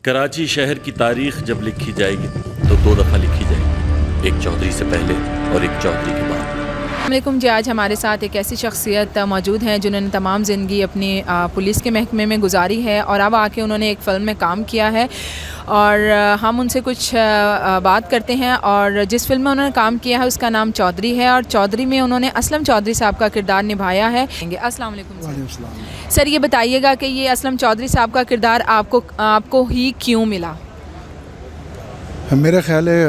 کراچی شہر کی تاریخ جب لکھی جائے گی تو دو دفعہ لکھی جائے گی، ایک چودھری سے پہلے اور ایک چودھری کے بعد۔ السلام علیکم جی، آج ہمارے ساتھ ایک ایسی شخصیت موجود ہیں جنہوں نے تمام زندگی اپنی پولیس کے محکمے میں گزاری ہے اور اب آ کے انہوں نے ایک فلم میں کام کیا ہے اور ہم ان سے کچھ بات کرتے ہیں۔ اور جس فلم میں انہوں نے کام کیا ہے اس کا نام چودھری ہے اور چودھری میں انہوں نے اسلم چودھری صاحب کا کردار نبھایا ہے۔ السلام علیکم وعلیکم السلام۔ سر، یہ بتائیے گا کہ یہ اسلم چودھری صاحب کا کردار آپ کو ہی کیوں ملا؟ میرا خیال ہے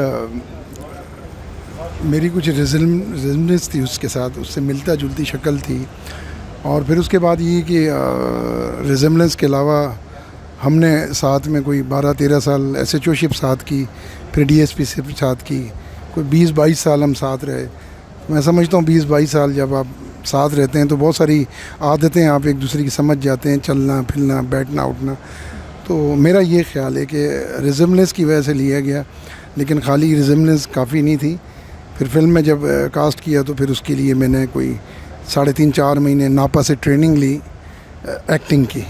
میری کچھ ریزمنس تھی اس کے ساتھ، اس سے ملتا جلتی شکل تھی، اور پھر اس کے بعد یہ کہ ریزمنس کے علاوہ ہم نے ساتھ میں کوئی 12-13 سال ایس ایچ او شپ ساتھ کی، پھر ڈی ایس پی شپ ساتھ کی، کوئی 20-22 سال ہم ساتھ رہے۔ میں سمجھتا ہوں 20-22 سال جب آپ ساتھ رہتے ہیں تو بہت ساری عادتیں آپ ایک دوسرے کی سمجھ جاتے ہیں، چلنا پھرنا بیٹھنا اٹھنا۔ تو میرا یہ خیال ہے کہ ریزمنس کی وجہ سے لیا گیا، لیکن خالی ریزمنس کافی نہیں تھی۔ پھر فلم میں جب کاسٹ کیا تو پھر اس کے لیے میں نے کوئی 3.5-4 مہینے ناپا سے ٹریننگ لی ایکٹنگ کی۔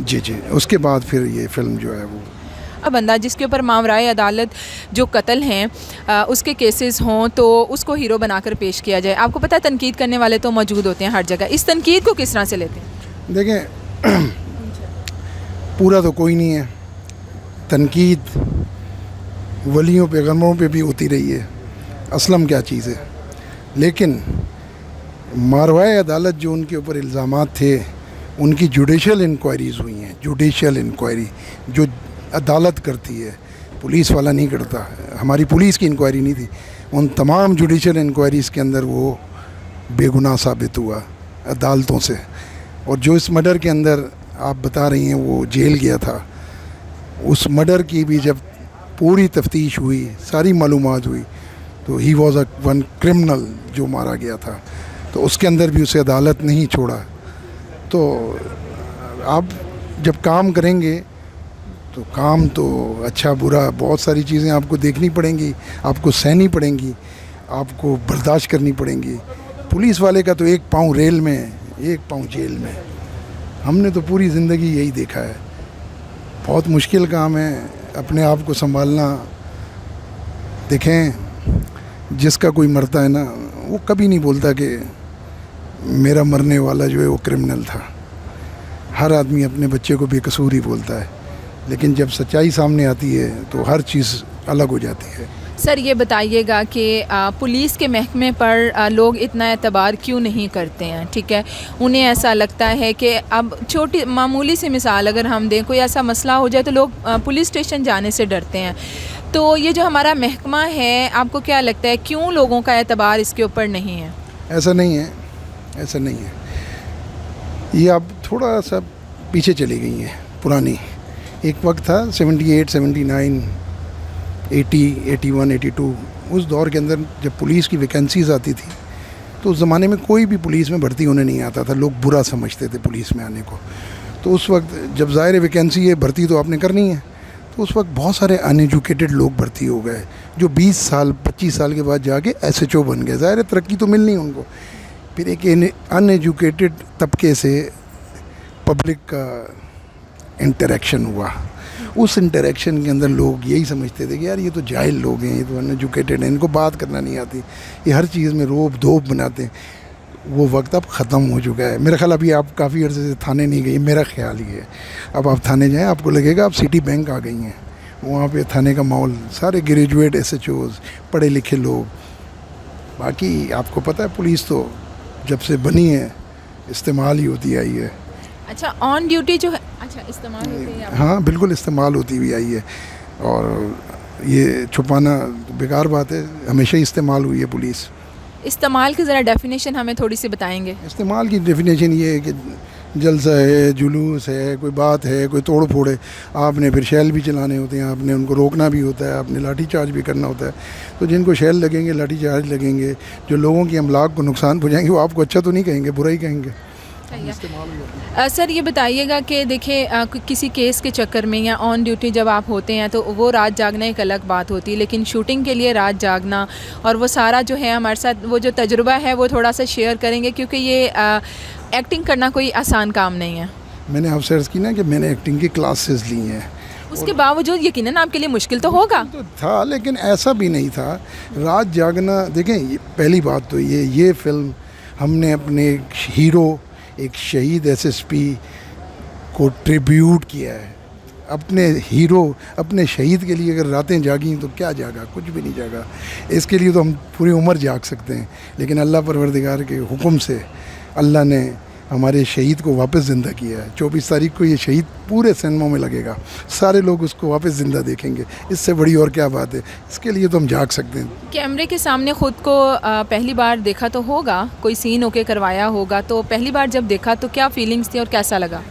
جی اس کے بعد پھر یہ فلم جو ہے وہ بندہ جس کے اوپر ماورائے عدالت جو قتل ہیں اس کے کیسز ہوں تو اس کو ہیرو بنا کر پیش کیا جائے۔ آپ کو پتہ ہے تنقید کرنے والے تو موجود ہوتے ہیں ہر جگہ، اس تنقید کو کس طرح سے لیتے ہیں؟ دیکھیں، پورا تو کوئی نہیں ہے، تنقید ولیوں پیغمبروں پہ بھی ہوتی رہی ہے، اسلم کیا چیز ہے، لیکن ماورائے عدالت جو ان کے اوپر الزامات تھے ان کی جوڈیشل انکوائریز ہوئی ہیں، جوڈیشل انکوائری جو عدالت کرتی ہے، پولیس والا نہیں کرتا۔ ہماری پولیس کی انکوائری نہیں تھی، ان تمام جوڈیشل انکوائریز کے اندر وہ بے گناہ ثابت ہوا عدالتوں سے۔ اور جو اس مرڈر کے اندر آپ بتا رہی ہیں وہ جیل گیا تھا، اس مرڈر کی بھی جب پوری تفتیش ہوئی، ساری معلومات ہوئی، تو he was a one criminal جو مارا گیا تھا، تو اس کے اندر بھی اسے عدالت نہیں چھوڑا۔ تو آپ جب کام کریں گے تو کام تو اچھا برا بہت ساری چیزیں آپ کو دیکھنی پڑیں گی، آپ کو سہنی پڑیں گی، آپ کو برداشت کرنی پڑیں گی۔ پولیس والے کا تو ایک پاؤں ریل میں ایک پاؤں جیل میں، ہم نے تو پوری زندگی یہی دیکھا ہے۔ بہت مشکل کام ہے اپنے آپ کو سنبھالنا۔ دیکھیں، جس کا کوئی مرتا ہے نا وہ کبھی نہیں بولتا کہ میرا مرنے والا جو ہے وہ کرمنل تھا۔ ہر آدمی اپنے بچے کو بے قصور ہی بولتا ہے، لیکن جب سچائی سامنے آتی ہے تو ہر چیز الگ ہو جاتی ہے۔ سر، یہ بتائیے گا کہ پولیس کے محکمے پر لوگ اتنا اعتبار کیوں نہیں کرتے ہیں؟ ٹھیک ہے، انہیں ایسا لگتا ہے کہ اب چھوٹی معمولی سی مثال اگر ہم دیں، کوئی ایسا مسئلہ ہو جائے تو لوگ پولیس اسٹیشن جانے سے ڈرتے ہیں۔ تو یہ جو ہمارا محکمہ ہے، آپ کو کیا لگتا ہے کیوں لوگوں کا اعتبار اس کے اوپر نہیں ہے؟ ایسا نہیں ہے، ایسا نہیں ہے۔ یہ اب تھوڑا سا پیچھے چلی گئی ہیں پرانی۔ ایک وقت تھا 78، 79، 80، 81، 82، اس دور کے اندر جب پولیس کی ویکنسیز آتی تھی تو اس زمانے میں کوئی بھی پولیس میں بھرتی ہونے نہیں آتا تھا، لوگ برا سمجھتے تھے پولیس میں آنے کو۔ تو اس وقت جب ظاہر ویکنسی ہے، بھرتی تو آپ نے کرنی ہے، تو اس وقت بہت سارے ان ایجوکیٹڈ لوگ بھرتی ہو گئے جو 20 سال 25 سال کے بعد جا کے ایس ایچ او بن گئے۔ ظاہر ترقی تو ملنی ان کو۔ پھر ایک ان ایجوکیٹڈ طبقے سے پبلک کا انٹریکشن ہوا، اس انٹریکشن کے اندر لوگ یہی سمجھتے تھے کہ یار یہ تو جاہل لوگ ہیں، یہ تو ان ایجوکیٹڈ ہیں، ان کو بات کرنا نہیں آتی، یہ ہر چیز میں روب دھوپ بناتے ہیں۔ وہ وقت اب ختم ہو چکا ہے۔ میرا خیال ابھی آپ کافی عرصے سے تھانے نہیں گئی، میرا خیال یہ ہے اب آپ تھانے جائیں آپ کو لگے گا آپ سٹی بینک آ گئی ہیں۔ وہاں پہ تھانے کا ماحول سارے گریجویٹ ایس ایچ اوز، پڑھے لکھے لوگ۔ باقی آپ کو پتہ ہے پولیس تو جب سے بنی ہے استعمال ہی ہوتی آئی ہے۔ اچھا، آن ڈیوٹی جو ہے، اچھا استعمال ہوتی ہے؟ ہاں بالکل استعمال ہوتی ہوئی آئی ہے، اور یہ چھپانا بیکار بات ہے، ہمیشہ ہی استعمال ہوئی ہے پولیس۔ استعمال کی ذرا ڈیفینیشن ہمیں تھوڑی سی بتائیں گے؟ استعمال کی ڈیفینیشن یہ ہے کہ جلسہ ہے، جلوس ہے، کوئی بات ہے، کوئی توڑ پھوڑ ہے، آپ نے پھر شیل بھی چلانے ہوتے ہیں، آپ نے ان کو روکنا بھی ہوتا ہے، آپ نے لاٹھی چارج بھی کرنا ہوتا ہے۔ تو جن کو شیل لگیں گے، لاٹھی چارج لگیں گے، جو لوگوں کی املاک کو نقصان پہنچائیں گے، وہ آپ کو اچھا تو نہیں کہیں گے، برا ہی کہیں گے۔ سر، یہ بتائیے گا کہ دیکھیں کسی کیس کے چکر میں یا آن ڈیوٹی جب آپ ہوتے ہیں تو وہ رات جاگنا ایک الگ بات ہوتی ہے، لیکن شوٹنگ کے لیے رات جاگنا اور وہ سارا جو ہے ہمارے ساتھ وہ جو تجربہ ہے وہ تھوڑا سا شیئر کریں گے، کیونکہ یہ ایکٹنگ کرنا کوئی آسان کام نہیں ہے۔ میں نے آپ سے عرض کی نا کہ میں نے ایکٹنگ کی کلاسز لی ہیں۔ اس کے باوجود یقیناً آپ کے لیے مشکل تو ہوگا. تو تھا لیکن ایسا بھی نہیں تھا. رات جاگنا دیکھیں پہلی بات تو یہ فلم ہم نے اپنے ایک ہیرو ایک شہید SSP کو ٹریبیوٹ کیا ہے. اپنے ہیرو اپنے شہید کے لیے اگر راتیں جاگیں تو کیا جاگا, کچھ بھی نہیں جاگا. اس کے لیے تو ہم پوری عمر جاگ سکتے ہیں, لیکن اللہ پروردگار کے حکم سے اللہ نے ہمارے شہید کو واپس زندہ کیا ہے. 24 تاریخ کو یہ شہید پورے سینموں میں لگے گا, سارے لوگ اس کو واپس زندہ دیکھیں گے. اس سے بڑی اور کیا بات ہے. اس کے لیے تو ہم جاگ سکتے ہیں. کیمرے کے سامنے خود کو پہلی بار دیکھا تو ہوگا, کوئی سین ہو کے کروایا ہوگا, تو پہلی بار جب دیکھا تو کیا فیلنگس تھی اور کیسا لگا؟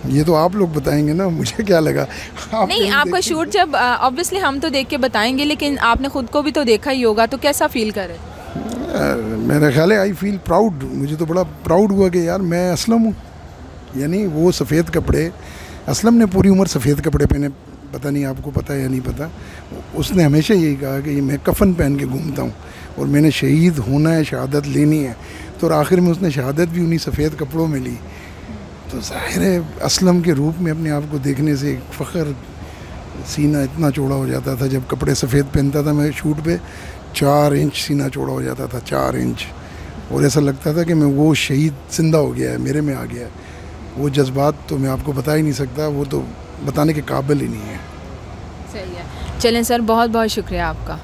یہ تو آپ لوگ بتائیں گے نا, مجھے کیا لگا. نہیں, آپ کا شوٹ جب آبویسلی ہم تو دیکھ کے بتائیں گے, لیکن آپ نے خود کو بھی تو دیکھا ہی ہوگا, تو کیسا فیل کرے؟ میرا خیال ہے آئی فیل پراؤڈ. مجھے تو بڑا پراؤڈ ہوا کہ یار میں اسلم ہوں. یعنی وہ سفید کپڑے, اسلم نے پوری عمر سفید کپڑے پہنے, پتہ نہیں آپ کو پتہ ہے یا نہیں پتہ. اس نے ہمیشہ یہی کہا کہ میں کفن پہن کے گھومتا ہوں اور میں نے شہید ہونا ہے, شہادت لینی ہے. تو اور آخر میں اس نے شہادت بھی انہی سفید کپڑوں میں لی. تو ظاہر ہے اسلم کے روپ میں اپنے آپ کو دیکھنے سے ایک فخر, سینہ اتنا چوڑا ہو جاتا تھا. جب کپڑے سفید پہنتا تھا میں شوٹ پہ 4 انچ سینہ چوڑا ہو جاتا تھا, 4 انچ. اور ایسا لگتا تھا کہ میں وہ شہید زندہ ہو گیا ہے, میرے میں آ گیا ہے. وہ جذبات تو میں آپ کو بتا ہی نہیں سکتا, وہ تو بتانے کے قابل ہی نہیں ہے. صحیح ہے. چلیں سر, بہت بہت شکریہ آپ کا.